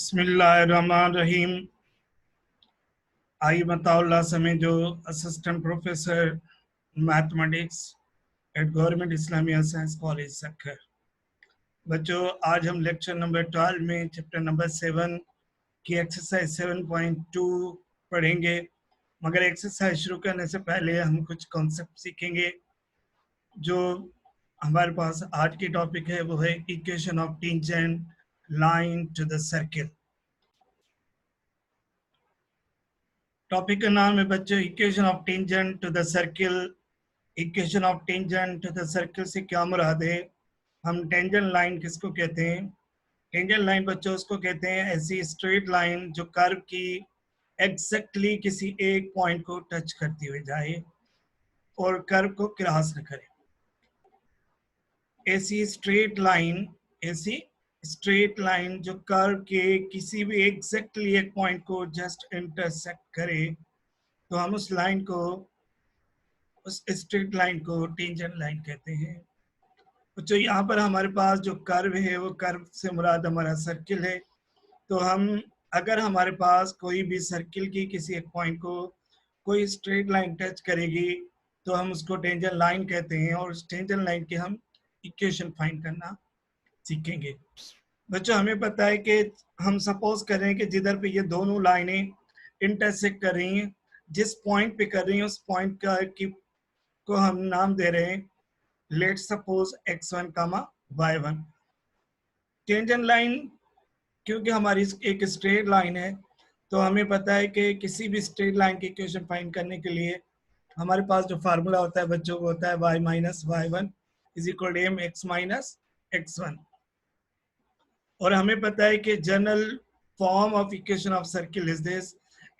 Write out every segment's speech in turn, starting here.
बिस्मिल्लाहिर्रहमानिर्रहीम। आई मताउल्लाह समेत जो assistant professor mathematics eight government Islamia science college Sukkur. बच्चों, आज हम लेक्चर नंबर 12 में चैप्टर नंबर 7 की एक्सरसाइज 7.2 पढ़ेंगे। मगर एक्सरसाइज शुरू करने से पहले हम कुछ कॉन्सेप्ट सीखेंगे। जो हमारे पास आज की टॉपिक है वो है equation of tangent line to the circle. Topic का नाम है बच्चों equation of tangent to the circle. Equation of tangent to the circle से क्या मुराद है? हम टेंजेंट लाइन किसको कहते हैं? टेंजेंट लाइन बच्चों उसको कहते हैं ऐसी स्ट्रेट लाइन जो कर्व की एग्जैक्टली किसी एक पॉइंट को टच करती हुई जाए और कर्व को क्रॉस न करे। ऐसी स्ट्रेट लाइन जो कर्व के किसी भी एग्जैक्टली एक पॉइंट को जस्ट इंटरसेक्ट करे तो हम उस स्ट्रेट लाइन को टेंजेंट लाइन कहते हैं। तो यहाँ पर हमारे पास जो कर्व है वो कर्व से मुराद हमारा सर्किल है। तो हम अगर हमारे पास कोई भी सर्किल की किसी एक पॉइंट को कोई स्ट्रेट लाइन टच करेगी तो हम उसको टेंजेंट लाइन कहते हैं और उस टेंजेंट लाइन के हम इक्वेशन फाइंड करना सीखेंगे। बच्चों, हमें पता है कि हम सपोज कर रहे हैं कि जिधर पे ये दोनों लाइनें इंटरसेक्ट कर रही हैं, जिस पॉइंट पे कर रही हैं उस पॉइंट को हम नाम दे रहे हैं let's suppose x1, y1। Tangent line क्योंकि हमारी एक स्ट्रेट लाइन है तो हमें पता है कि किसी भी स्ट्रेट लाइन की इक्वेशन फाइंड करने के लिए हमारे पास जो फार्मूला होता है बच्चों वो होता है y minus y1 is equal to m x minus x1। और हमें पता है कि general form of equation of circle is this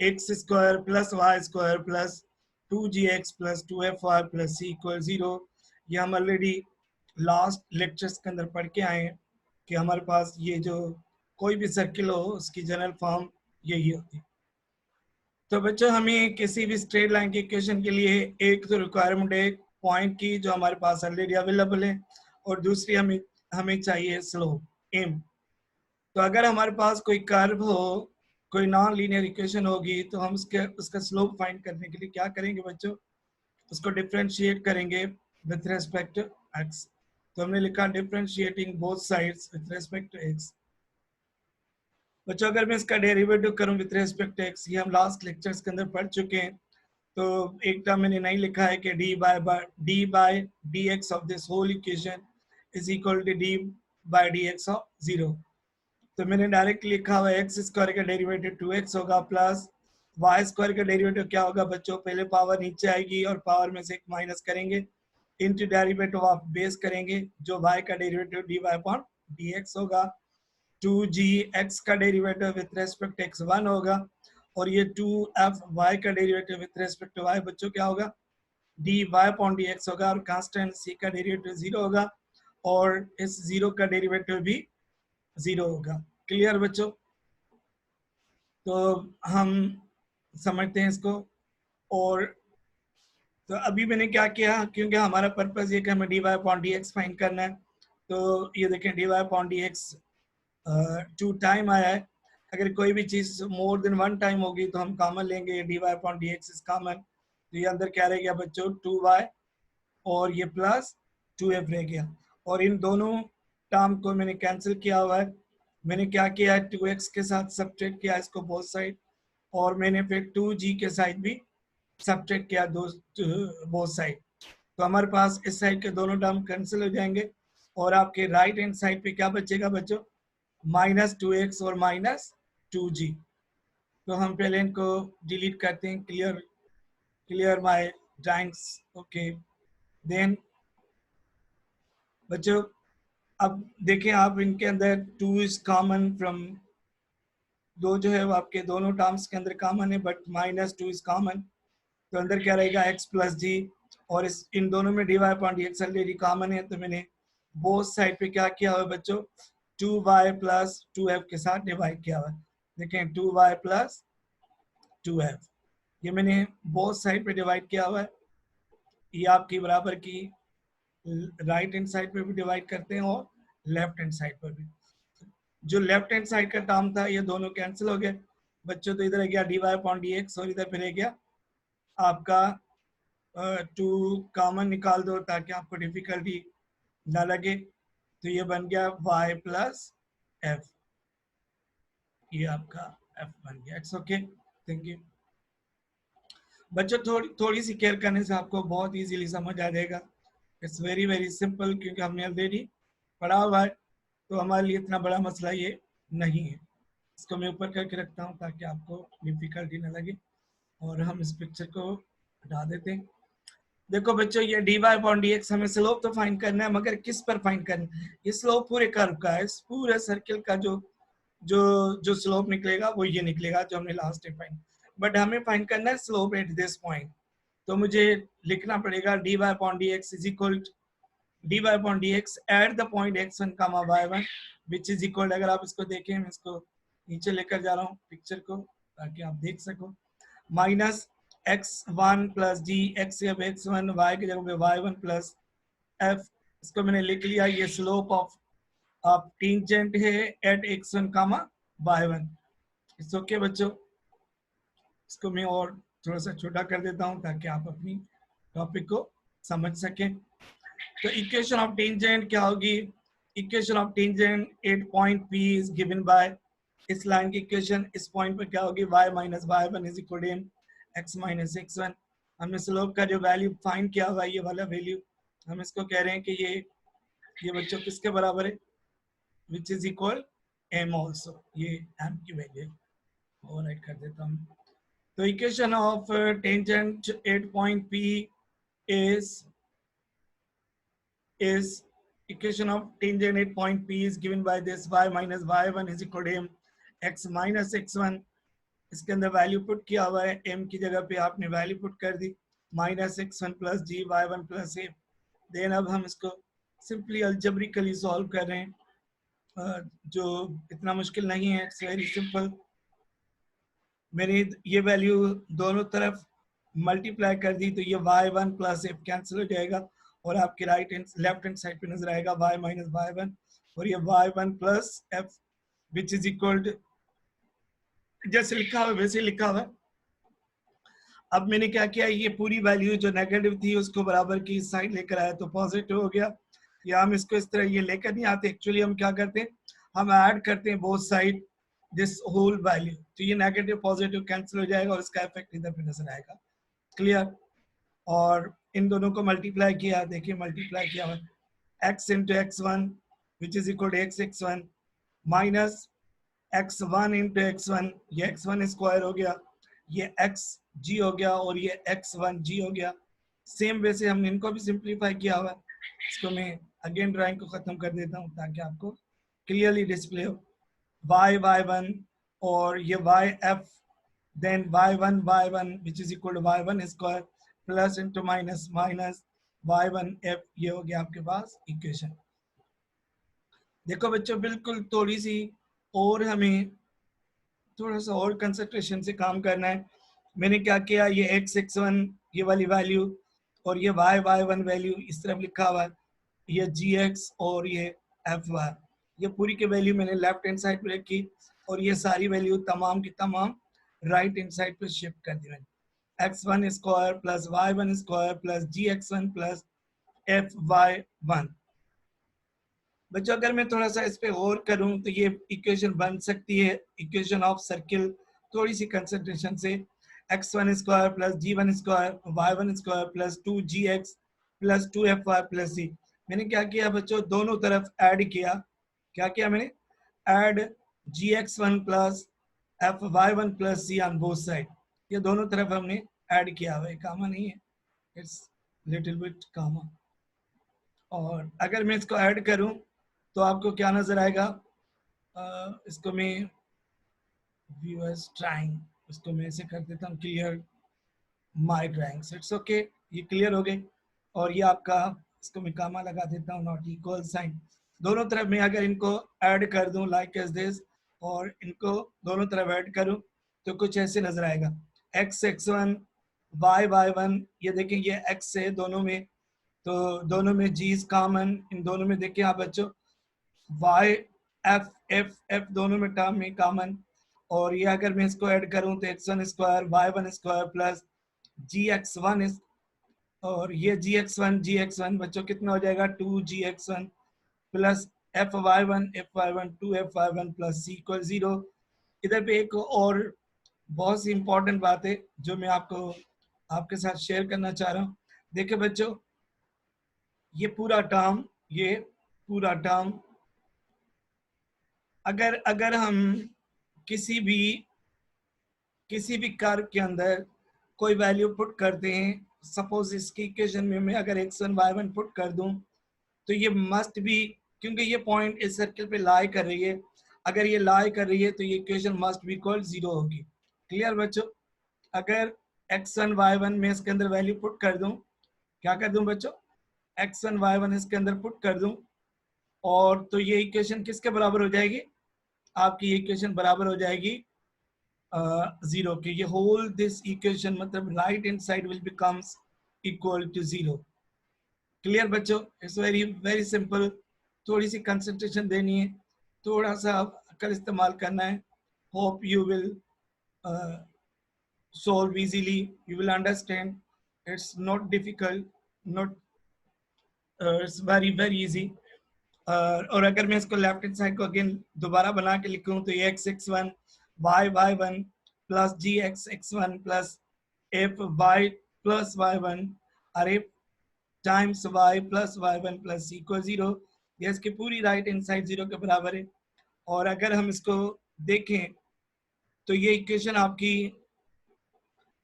x square plus y square plus 2gx plus 2fy plus c equal 0। ये हम ऑलरेडी लास्ट लेक्चर्स के अंदर पढ़ के आए हैं कि हमारे पास ये जो कोई भी सर्किल हो उसकी जनरल फॉर्म यही होती है। तो बच्चों, हमें किसी भी स्ट्रेट लाइन की इक्वेशन के लिए एक तो रिक्वायरमेंट है पॉइंट की जो हमारे पास ऑलरेडी अवेलेबल है और दूसरी हमें चाहिए स्लोप एम। तो अगर हमारे पास कोई कर्व हो, कोई नॉन लीनियर इक्वेशन होगी तो हम उसका स्लोप फाइंड करने के लिए क्या करेंगे बच्चों? उसको डिफरेंशिएट करेंगे विथ रेस्पेक्ट टू एक्स। तो हमने लिखा differentiating both sides with respect to x. बच्चों, अगर मैं इसका डेरिवेटिव करूं विथ रेस्पेक्ट टू एक्स, ये हम लास्ट लेक्चर्स के अंदर पढ़ चुके हैं। तो एक टर्म मैंने नहीं लिखा है कि d by d x of this whole equation is equal to d by d x of 0। तो मैंने डायरेक्ट लिखा हुआ एक्स स्क्वायर का डेरिवेटिव 2x होगा प्लस वाई स्क्वायर का डेरिवेटिव क्या होगा बच्चों? पहले पावर नीचे आएगी और पावर में से एक माइनस करेंगे, इनटू डेरिवेटिव ऑफ बेस करेंगे जो y का डेरिवेटिव dy अपॉन dx होगा। 2gx का डेरिवेटिव विथ रेस्पेक्ट x 1 होगा और ये 2fy का derivative with respect to y बच्चों क्या होगा? dy अपॉन dx होगा और कांस्टेंट c का डेरिवेटिव 0 होगा और इस 0 का डेरिवेटिव भी 0 होगा। क्लियर बच्चों? तो हम समझते हैं इसको। और तो अभी मैंने क्या किया, क्योंकि हमारा पर्पस ये कि हमें dy अपॉन dx फाइंड करना है। तो ये देखें dy अपॉन dx 2 टाइम आया है। अगर कोई भी चीज मोर देन 1 टाइम होगी तो हम कॉमन लेंगे, dy upon dx is common. तो ये अंदर क्या रह गया बच्चों? 2y और ये प्लस 2f रह गया और इन दोनों टर्म को मैंने कैंसिल किया हुआ है। मैंने क्या किया है 2x के साथ सब्ट्रैक्ट किया इसको बोथ साइड और मैंने फिर 2g के साइड भी सब्ट्रैक्ट किया बोथ साइड। तो हमारे पास इस साइड के दोनों टर्म कैंसिल हो जाएंगे और आपके राइट हैंड साइड पे क्या बचेगा बच्चों? माइनस 2x और माइनस 2g। तो हम पहले इनको डिलीट करते हैं। Clear my drawings? Okay. Then बच्चों अब देखें आप, इनके अंदर 2 इज कॉमन फ्रॉम दो जो है वो आपके दोनों टर्म्स के अंदर कॉमन है, बट माइनस 2 इज कॉमन। तो अंदर क्या रहेगा? x प्लस जी और इन दोनों में dy upon dx already common है तो मैंने बोथ साइड पे क्या किया हुआ बच्चों? 2y प्लस 2f के साथ डिवाइड किया हुआ है। देखें 2y प्लस 2f ये मैंने बोथ साइड पे डिवाइड किया हुआ है। ये आपकी बराबर की राइट हैंड साइड पे भी डिवाइड करते हैं और लेफ्ट हैंड साइड पर भी। जो लेफ्ट हैंड साइड का टर्म था ये दोनों कैंसिल हो गए बच्चों, तो इधर आ गया dy अपॉन dx और इधर फिर गया आपका 2 कॉमन निकाल दो ताकि आपको डिफिकल्टी ना लगे, तो ये बन गया y प्लस एफ, ये आपका f बन गया। इट्स ओके, थैंक यू बच्चों। थोड़ी सी केयर करने से आपको बहुत इजीली समझ आ जाएगा। इट्स वेरी वेरी सिंपल, क्योंकि हमने ऑलरेडी पढ़ा हुआ है, तो हमारे लिए इतना बड़ा मसला ये नहीं है। इसको मैं ऊपर करके रखता हूँ ताकि आपको डिफिकल्टी ना लगे, और हम इस पिक्चर को हटा देते हैं। देखो बच्चों, ये dy अपॉन dx हमें स्लोप तो फाइंड करना है, मगर किस पर फाइंड करना है? ये स्लोप पूरे कर्व का है, इस पूरे सर्किल का जो जो जो स्लोप निकलेगा वो ये निकलेगा जो हमने लास्ट टाइम फाइंड, बट हमें फाइंड करना है स्लोप एट दिस पॉइंट। तो मुझे लिखना पड़ेगा dy upon dx is equal dy upon dx at the point x1 comma y1 which is equal, अगर आप इसको देखें, मैं इसको नीचे लेकर जा रहा हूँ पिक्चर को ताकि आप देख सको, माइनस x1 प्लस जी, x से अब x1, y की जगह पे y1 प्लस f, इसको मैंने लिख लिया। ये स्लोप ऑफ आप टेंजेंट है at x1 comma y1। It's okay बच्चों, इसको मैं और थोड़ा सा छोटा कर देता हूँ ताकि आप अपनी टॉपिक को समझ सकें। तो इक्वेशन ऑफ टेंजेंट क्या होगी? Equation of tangent at point P is given by, इस लाइन की इक्वेशन इस पॉइंट पर क्या होगी? y minus y1 is equal to x minus x1। हमने स्लोप का जो वैल्यू फाइंड किया हुआ है, ये वाला वैल्यू, हम इसको कह रहे हैं कि ये बच्चों किसके बराबर है? विच इज इक्वल m ऑल्सो, ये m की वैल्यू और राइट कर देता हूँ। तो equation of tangent at point P is equation of tangent at point P is given by this y minus y1 is equal to m x minus x1। इसके अंदर value put किया हुआ है, m की जगह पे आपने वैल्यू पुट कर दी, minus x1 plus g y1 plus a। Then अब हम इसको सिंपली अल्जेब्रिकली सॉल्व कर रहे हैं, जो इतना मुश्किल नहीं है, इट्स वेरी सिंपल। मैंने ये वैल्यू दोनों तरफ मल्टीप्लाई कर दी, तो ये y1 प्लस f कैंसिल हो जाएगा और आपके लेफ्ट हैंड साइड पे नजर आएगा y माइनस y1, और ये y1 plus f which is equal जैसे लिखा हुआ वैसे लिखा हुआ। अब मैंने क्या किया, ये पूरी वैल्यू जो नेगेटिव थी उसको बराबर की साइड लेकर आया तो पॉजिटिव हो गया। या हम इसको इस तरह ये लेकर नहीं आते, एक्चुअली हम क्या करते हैं, हम ऐड करते हैं both side this whole value, तो ये नेगेटिव पॉजिटिव कैंसिल हो जाएगा और इसका इफेक्ट इधर पे नजर आएगा। क्लियर? और इन दोनों को मल्टीप्लाई किया, देखिए मल्टीप्लाई किया हुआ, x into x1 which is equal to x x1 minus x1 into x1, ये x1 स्क्वायर हो गया, ये x g हो गया और ये x1 g हो गया। सेम वे से हमने इनको भी सिंप्लीफाई किया हुआ। इसको मैं अगेन ड्राइंग को खत्म कर देता हूँ ताकि आपको क्लियरली डिस्प्ले हो। y1 और ये yf, then y1 which is equal to y1 square plus into minus minus y1f, ये हो गया आपके पास इक्वेशन। देखो बच्चों, बिल्कुल थोड़ी सी और हमें थोड़ा सा और कंसंट्रेशन से काम करना है। मैंने क्या किया, ये x x1 ये वाली वैल्यू और ये y1 वैल्यू इस तरफ लिखा हुआ है, ये gx और ये fy, ये पूरी की वैल्यू मैंने लेफ्ट हैंड साइड पे रखी और ये सारी वैल्यू तमाम की तमाम राइट हैंड साइड पे शिफ्ट कर दी मैंने। x1 square plus y1 square plus gx1 plus fy1। बच्चों अगर मैं थोड़ा सा इस पे गौर करूं तो ये इक्वेशन बन सकती है, इक्वेशन ऑफ सर्किल, थोड़ी सी कंसंट्रेशन से, x1 square plus g1 square y1 square plus 2gx plus 2fy plus c। मैंने क्या किया बच्चों, दोनों तरफ ऐड किया। क्या किया मैंने? Add gx1 plus fy1 plus c on both side. ये दोनों तरफ हमने ऐड किया हुआ है, कामा नहीं है, इट्स लिटिल बिट कामा। और अगर मैं इसको ऐड करूं तो आपको क्या नजर आएगा, इसको मैं व्यूअर्स ड्राइंग, इसको मैं ऐसे कर देता हूँ clear my drawings. It's okay, ये क्लियर हो गई। और ये आपका, इसको मैं कामा लगा देता हूँ, नॉट इक्वल साइन। दोनों तरफ मैं अगर इनको ऐड कर दूं लाइक एज दिस और इनको दोनों तरफ ऐड करूं तो कुछ ऐसे नजर आएगा, x x1 y y1, ये देखें ये x है दोनों में, तो दोनों में g इज कॉमन, इन दोनों में देखिए आप बच्चों y एफ एफ एफ दोनों में टर्म में कॉमन, और ये अगर मैं इसको ऐड करूं तो x1 square y1 square plus gx1 और ये gx1 बच्चों कितना हो जाएगा 2gx1 plus fy1 2fy1 plus c equal 0। इधर पे एक और बहुत सी इंपॉर्टेंट बात है जो मैं आपके साथ शेयर करना चाह रहा हूँ। देखिए बच्चों, ये पूरा टर्म अगर अगर हम किसी भी कर्व के अंदर कोई वैल्यू पुट करते हैं, सपोज इसकी इक्वेशन में मैं अगर x1 y1 पुट कर दूं, तो ये मस्ट भी, क्योंकि ये पॉइंट इस सर्किल पे लाई कर रही है, अगर ये लाई कर रही है तो ये इक्वेशन मस्ट बी इक्वल 0 होगी। क्लियर बच्चों? अगर x1 y1 में इसके अंदर वैल्यू पुट कर दूं, क्या कर दूं बच्चों, x1 y1 इसके अंदर पुट कर दूं, और तो ये इक्वेशन किसके बराबर हो जाएगी, आपकी ये इक्वेशन बराबर हो जाएगी 0 के। ये होल दिस इक्वेशन मतलब right hand side will becomes equal to 0। Clear बच्चों? It's very very simple. थोड़ी सी कंसंट्रेशन देनी है, थोड़ा सा अक्ल इस्तेमाल करना है। Hope you will solve easily, you will understand, it's not difficult, not it's very very easy। और अगर मैं इसको लेफ्ट हैंड साइड को अगेन दोबारा बना के लिखूं तो ये x1 y1 plus gx1 plus fy plus y1 और f times y plus y1 plus equal 0। ये इसकी पूरी राइट हैंड साइड 0 के बराबर है। और अगर हम इसको देखें तो ये इक्वेशन आपकी,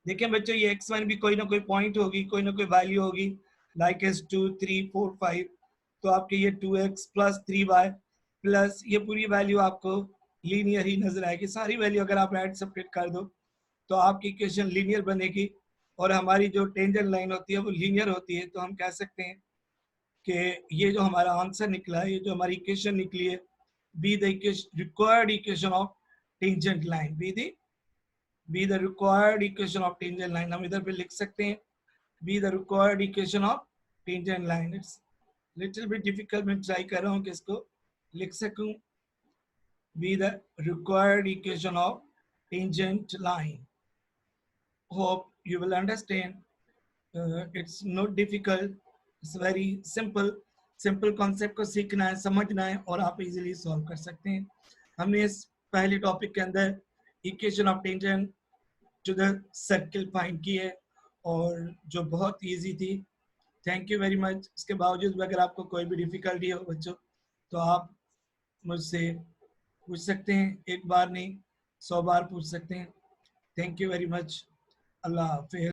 देखें बच्चों, ये x1 भी कोई ना कोई पॉइंट होगी, कोई ना कोई वैल्यू होगी, लाइक एस 2 3 4 5, तो आपके ये 2x प्लस 3y प्लस ये पूरी वैल्यू आपको लीनियर ही नजर आएगी। सारी वैल्यू अगर आप ऐड सब्ट्रैक्ट कर दो तो आपकी इक्वेशन लीनियर बनेगी, और हमारी जो टेंजेंट लाइन होती है वो लीनियर होती है। तो हम कह सकते हैं कि ये जो हमारा आंसर निकला है, ये जो हमारी इक्वेशन निकली है, be the required equation of tangent line, be the required equation of tangent line. हम इधर पे लिख सकते हैं be the required equation of tangent line. It's little bit difficult, मैं ट्राई कर रहा हूँ कि इसको लिख सकूं, be the required equation of tangent line. Hope you will understand, it's not difficult, it's very simple. Simple concept को सीखना है, समझना है, और आप इजीली सॉल्व कर सकते हैं। हमने इस पहले टॉपिक के अंदर equation of tangent to the circle find की है, और जो बहुत इजी थी। Thank you very much. इसके बावजूद भी अगर आपको कोई भी डिफिकल्टी हो बच्चों, तो आप मुझसे पूछ सकते हैं, एक बार नहीं 100 बार पूछ सकते हैं। Thank you very much. Allah हाफिज़।